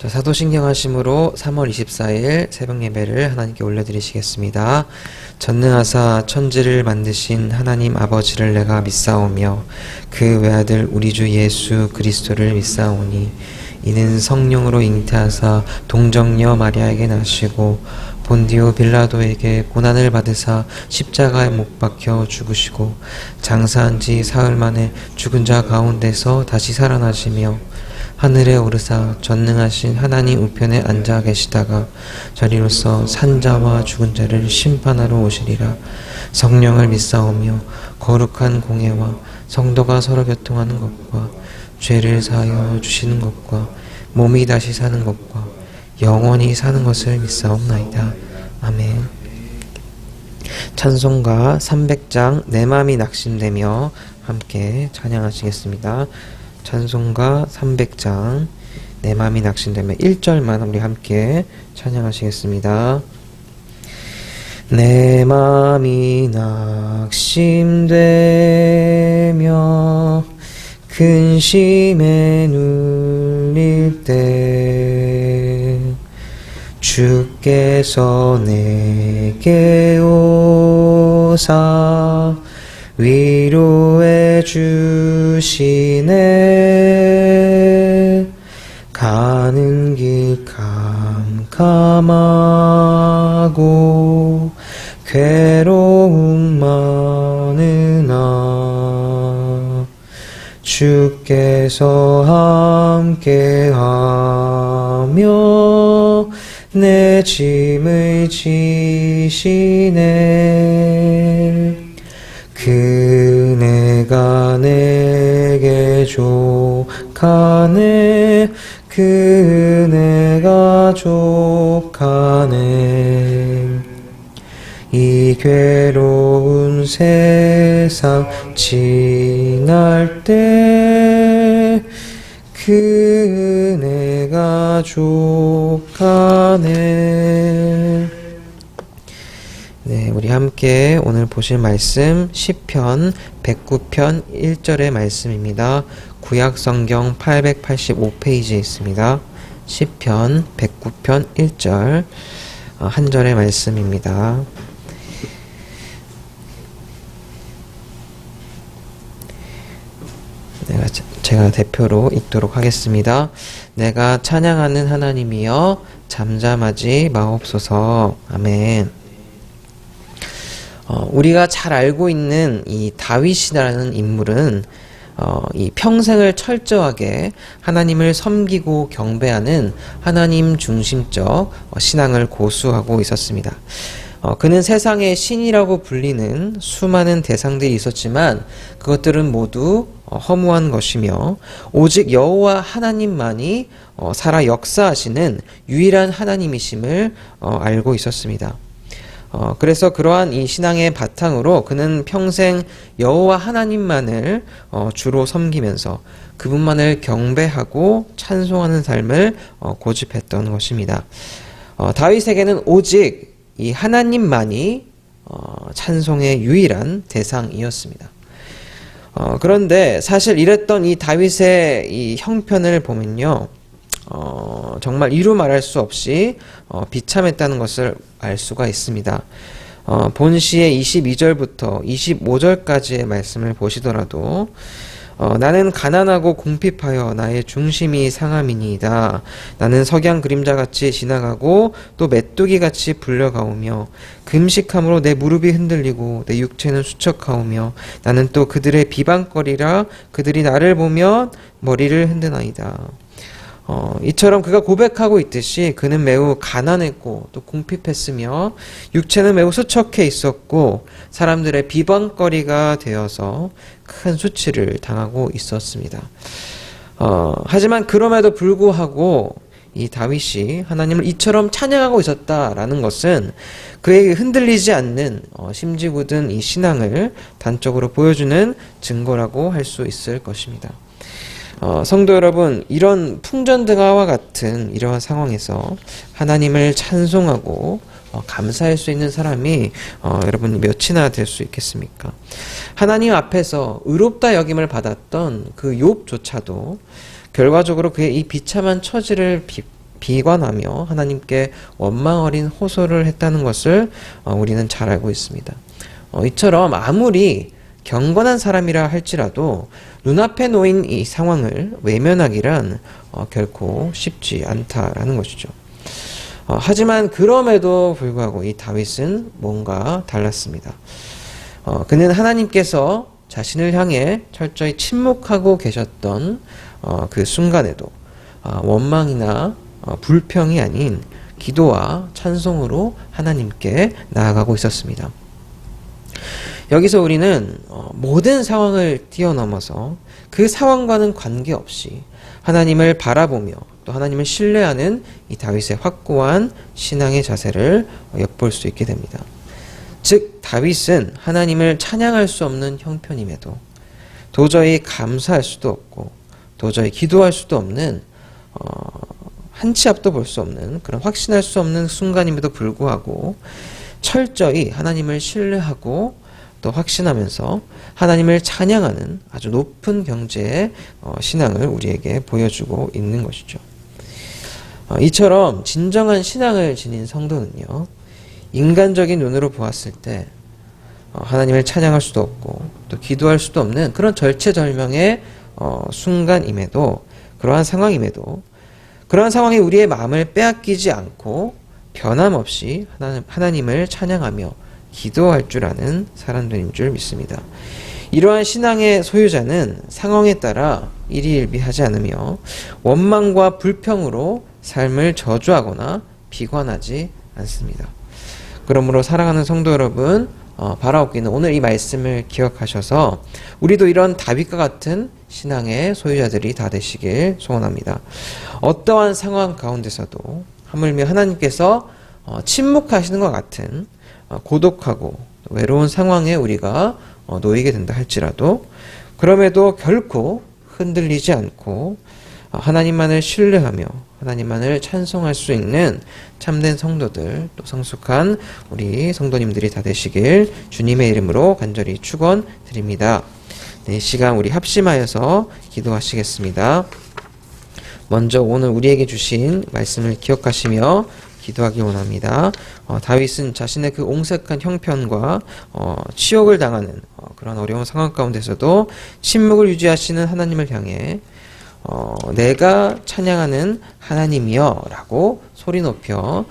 자, 사도신경하심으로 3월 24일 새벽 예배를 하나님께 올려드리시겠습니다. 전능하사 천지를 만드신 하나님 아버지를 내가 믿사오며 그 외아들 우리 주 예수 그리스도를 믿사오니 이는 성령으로 잉태하사 동정녀 마리아에게 나시고 본디오 빌라도에게 고난을 받으사 십자가에 못 박혀 죽으시고 장사한 지 사흘 만에 죽은 자 가운데서 다시 살아나시며 하늘에 오르사 전능하신 하나님 우편에 앉아 계시다가 저리로서 산자와 죽은 자를 심판하러 오시리라. 성령을 믿사오며 거룩한 공예와 성도가 서로 교통하는 것과 죄를 사하여 주시는 것과 몸이 다시 사는 것과 영원히 사는 것을 믿사옵나이다. 아멘. 찬송가 300장 내 맘이 낙심되며 함께 찬양하시겠습니다. 찬송가 300장 내 맘이 낙심되며 1절만 우리 함께 찬양하시겠습니다. 내 맘이 낙심되며 근심에 눌릴 때 주께서 내게 오사 위로해 주시네. 가는 길 캄캄하고 괴로움 많으나 주께서 함께하며 내 짐을 지시네. 그네가 내게 족하네. 그네가 족하네. 이 괴로운 세상 지날 때 그네가 족하네. 네, 우리 함께 오늘 보실 말씀 시편 109편 1절의 말씀입니다. 구약성경 885페이지에 있습니다. 시편 109편 1절 한 절의 말씀입니다. 제가 대표로 읽도록 하겠습니다. 내가 찬양하는 하나님이여 잠잠하지 마옵소서. 아멘. 우리가 잘 알고 있는 이 다윗이라는 인물은 이 평생을 철저하게 하나님을 섬기고 경배하는 하나님 중심적 신앙을 고수하고 있었습니다. 그는 세상의 신이라고 불리는 수많은 대상들이 있었지만 그것들은 모두 허무한 것이며 오직 여호와 하나님만이 살아 역사하시는 유일한 하나님이심을 알고 있었습니다. 그래서 그러한 이 신앙의 바탕으로 그는 평생 여호와 하나님만을 주로 섬기면서 그분만을 경배하고 찬송하는 삶을 고집했던 것입니다. 다윗에게는 오직 이 하나님만이 찬송의 유일한 대상이었습니다. 그런데 사실 이랬던 이 다윗의 이 형편을 보면요, 정말 이루 말할 수 없이 비참했다는 것을 알 수가 있습니다. 본시의 22절부터 25절까지의 말씀을 보시더라도 나는 가난하고 궁핍하여 나의 중심이 상함이니이다. 나는 석양 그림자같이 지나가고 또 메뚜기같이 불려가오며 금식함으로 내 무릎이 흔들리고 내 육체는 수척하오며 나는 또 그들의 비방거리라 그들이 나를 보면 머리를 흔드나이다. 이처럼 그가 고백하고 있듯이 그는 매우 가난했고 또 궁핍했으며 육체는 매우 수척해 있었고 사람들의 비방거리가 되어서 큰 수치를 당하고 있었습니다. 하지만 그럼에도 불구하고 이 다윗이 하나님을 이처럼 찬양하고 있었다라는 것은 그에게 흔들리지 않는 심지 굳은 이 신앙을 단적으로 보여주는 증거라고 할 수 있을 것입니다. 성도 여러분, 이런 풍전등화와 같은 이러한 상황에서 하나님을 찬송하고 감사할 수 있는 사람이 여러분 몇이나 될 수 있겠습니까? 하나님 앞에서 의롭다 여김을 받았던 그 욥조차도 결과적으로 그의 이 비참한 처지를 비관하며 하나님께 원망 어린 호소를 했다는 것을 우리는 잘 알고 있습니다. 이처럼 아무리 경건한 사람이라 할지라도 눈앞에 놓인 이 상황을 외면하기란 결코 쉽지 않다라는 것이죠. 하지만 그럼에도 불구하고 이 다윗은 뭔가 달랐습니다. 그는 하나님께서 자신을 향해 철저히 침묵하고 계셨던 그 순간에도 원망이나 불평이 아닌 기도와 찬송으로 하나님께 나아가고 있었습니다. 여기서 우리는 모든 상황을 뛰어넘어서 그 상황과는 관계없이 하나님을 바라보며 또 하나님을 신뢰하는 이 다윗의 확고한 신앙의 자세를 엿볼 수 있게 됩니다. 즉 다윗은 하나님을 찬양할 수 없는 형편임에도 도저히 감사할 수도 없고 도저히 기도할 수도 없는 한 치 앞도 볼 수 없는 그런 확신할 수 없는 순간임에도 불구하고 철저히 하나님을 신뢰하고 또 확신하면서 하나님을 찬양하는 아주 높은 경지의 신앙을 우리에게 보여주고 있는 것이죠. 이처럼 진정한 신앙을 지닌 성도는요, 인간적인 눈으로 보았을 때 하나님을 찬양할 수도 없고 또 기도할 수도 없는 그런 절체절명의 순간임에도, 그러한 상황임에도 그러한 상황이 우리의 마음을 빼앗기지 않고 변함없이 하나님을 찬양하며 기도할 줄 아는 사람들인 줄 믿습니다. 이러한 신앙의 소유자는 상황에 따라 일희일비하지 않으며 원망과 불평으로 삶을 저주하거나 비관하지 않습니다. 그러므로 사랑하는 성도 여러분, 바라옵기는 오늘 이 말씀을 기억하셔서 우리도 이런 다윗과 같은 신앙의 소유자들이 다 되시길 소원합니다. 어떠한 상황 가운데서도 하물며 하나님께서 침묵하시는 것 같은 고독하고 외로운 상황에 우리가 놓이게 된다 할지라도 그럼에도 결코 흔들리지 않고 하나님만을 신뢰하며 하나님만을 찬송할 수 있는 참된 성도들, 또 성숙한 우리 성도님들이 다 되시길 주님의 이름으로 간절히 축원드립니다. 네, 이 시간 우리 합심하여서 기도하시겠습니다. 먼저 오늘 우리에게 주신 말씀을 기억하시며 기도하기 원합니다. 다윗은 자신의 그 옹색한 형편과 치욕을 당하는 그런 어려운 상황 가운데서도 침묵을 유지하시는 하나님을 향해 내가 찬양하는 하나님이여 라고 소리 높여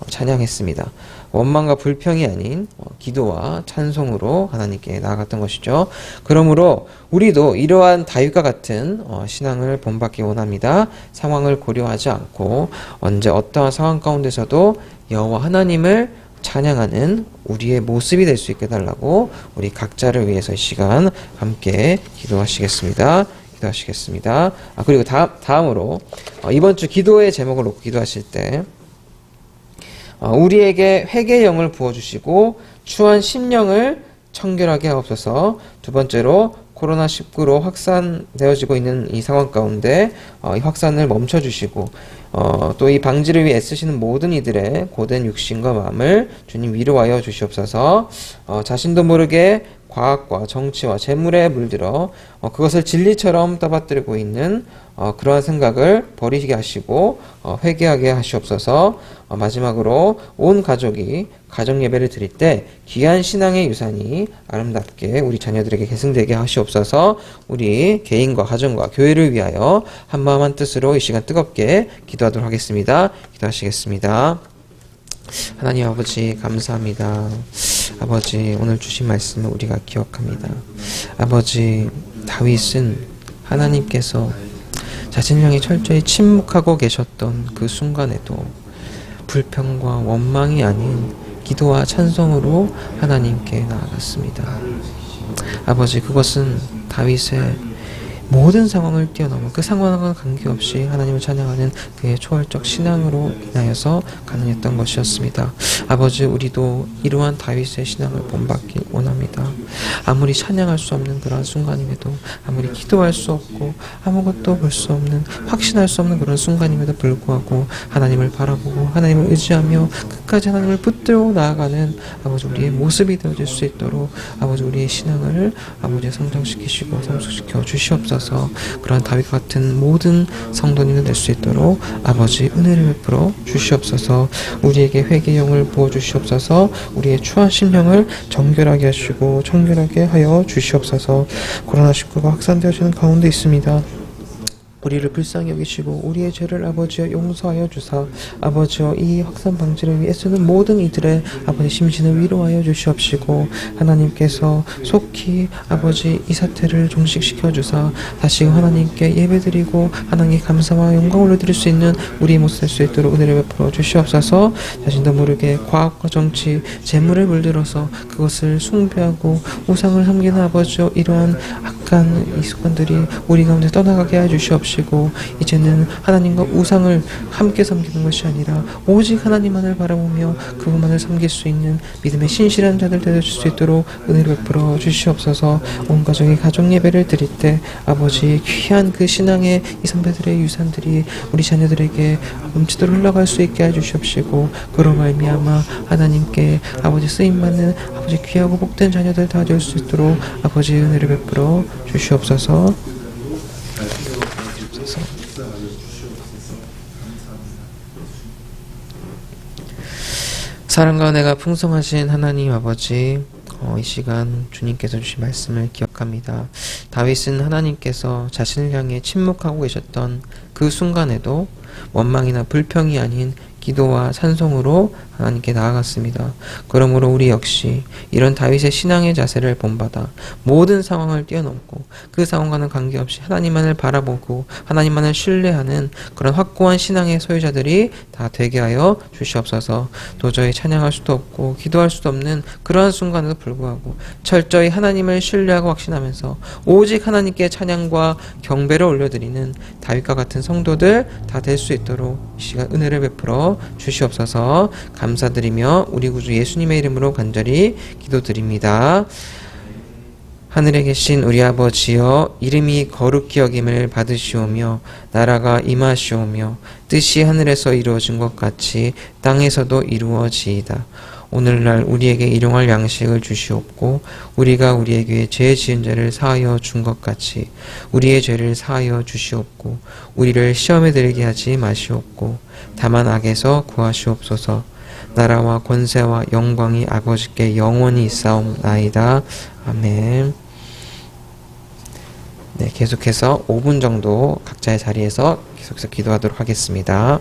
찬양했습니다. 원망과 불평이 아닌 기도와 찬송으로 하나님께 나아갔던 것이죠. 그러므로 우리도 이러한 다윗과 같은 신앙을 본받기 원합니다. 상황을 고려하지 않고 언제 어떠한 상황 가운데서도 여호와 하나님을 찬양하는 우리의 모습이 될 수 있게 해달라고 우리 각자를 위해서 이 시간 함께 기도하시겠습니다. 그리고 다음으로 이번 주 기도의 제목을 놓고 기도하실 때 우리에게 회개의 영을 부어주시고 추한 심령을 청결하게 하옵소서. 두 번째로 코로나19로 확산되어지고 있는 이 상황 가운데 이 확산을 멈춰주시고 또 이 방지를 위해 애쓰시는 모든 이들의 고된 육신과 마음을 주님 위로하여 주시옵소서. 자신도 모르게 과학과 정치와 재물에 물들어 그것을 진리처럼 떠받들고 있는 그러한 생각을 버리게 하시고 회개하게 하시옵소서. 마지막으로 온 가족이 가정 예배를 드릴 때 귀한 신앙의 유산이 아름답게 우리 자녀들에게 계승되게 하시옵소서. 우리 개인과 가정과 교회를 위하여 한마음 한뜻으로 이 시간 뜨겁게 기도하도록 하겠습니다. 기도하시겠습니다. 하나님 아버지 감사합니다. 아버지 오늘 주신 말씀을 우리가 기억합니다. 아버지 다윗은 하나님께서 자신을 향해 철저히 침묵하고 계셨던 그 순간에도 불평과 원망이 아닌 기도와 찬송으로 하나님께 나아갔습니다. 아버지 그것은 다윗의 모든 상황을 뛰어넘어 그 상황과 관계없이 하나님을 찬양하는 그의 초월적 신앙으로 인하여서 가능했던 것이었습니다. 아버지 우리도 이러한 다윗의 신앙을 본받기 원합니다. 아무리 찬양할 수 없는 그러한 순간임에도 아무리 기도할 수 없고 아무것도 볼 수 없는 확신할 수 없는 그런 순간임에도 불구하고 하나님을 바라보고 하나님을 의지하며 끝까지 하나님을 붙들고 나아가는 아버지 우리의 모습이 되어질 수 있도록 아버지 우리의 신앙을 아버지 성장시키시고 성숙시켜 주시옵소서. 그러한 다윗 같은 모든 성도님들 될 수 있도록 아버지 은혜를 베풀어 주시옵소서. 우리에게 회개의 영을 부어 주시옵소서. 우리의 추한 심령을 정결하게 하시고 청결하게 하여 주시옵소서. 코로나19가 확산되어지는 가운데 있습니다. 우리를 불쌍히 여기시고 우리의 죄를 아버지여 용서하여 주사 아버지여 이 확산 방지를 위해 쓰는 모든 이들의 아버지 심신을 위로하여 주시옵시고 하나님께서 속히 아버지 이 사태를 종식시켜 주사 다시 하나님께 예배드리고 하나님께 감사와 영광을 올려드릴 수 있는 우리의 모습 될 수 있도록 은혜를 베풀어 주시옵소서. 자신도 모르게 과학과 정치, 재물을 물들어서 그것을 숭배하고 우상을 섬기는 아버지여 이러한 악한 이 습관들이 우리 가운데 떠나가게 해 주시옵시고 이제는 하나님과 우상을 함께 섬기는 것이 아니라 오직 하나님만을 바라보며 그분만을 섬길 수 있는 믿음의 신실한 자들 되어줄 수 있도록 은혜를 베풀어 주시옵소서. 온 가정이 가정 예배를 드릴 때 아버지 귀한 그 신앙의 이 선배들의 유산들이 우리 자녀들에게 넘치도록 흘러갈 수 있게 해주시옵시고 그로 말미암아 하나님께 아버지 쓰임받는 아버지 귀하고 복된 자녀들 되어줄 수 있도록 아버지 은혜를 베풀어 주시옵소서. 사랑과 은혜가 풍성하신 하나님 아버지, 이 시간 주님께서 주신 말씀을 기억합니다. 다윗은 하나님께서 자신을 향해 침묵하고 계셨던 그 순간에도 원망이나 불평이 아닌 기도와 찬송으로 하나님께 나아갔습니다. 그러므로 우리 역시 이런 다윗의 신앙의 자세를 본받아 모든 상황을 뛰어넘고 그 상황과는 관계없이 하나님만을 바라보고 하나님만을 신뢰하는 그런 확고한 신앙의 소유자들이 다 되게 하여 주시옵소서. 도저히 찬양할 수도 없고 기도할 수도 없는 그러한 순간에도 불구하고 철저히 하나님을 신뢰하고 확신하면서 오직 하나님께 찬양과 경배를 올려드리는 다윗과 같은 성도들 다 될 수 있도록 이 시간 은혜를 베풀어 주시옵소서. 감사드리며 우리 구주 예수님의 이름으로 간절히 기도드립니다. 하늘에 계신 우리 아버지여, 이름이 거룩히 여김을 받으시오며 나라가 임하시오며 뜻이 하늘에서 이루어진 것 같이 땅에서도 이루어지이다. 오늘날 우리에게 일용할 양식을 주시옵고 우리가 우리에게 죄 지은 자를 사하여 준 것 같이 우리의 죄를 사하여 주시옵고 우리를 시험에 들게 하지 마시옵고 다만 악에서 구하시옵소서. 나라와 권세와 영광이 아버지께 영원히 있사옵나이다. 아멘. 네, 계속해서 5분 정도 각자의 자리에서 계속해서 기도하도록 하겠습니다.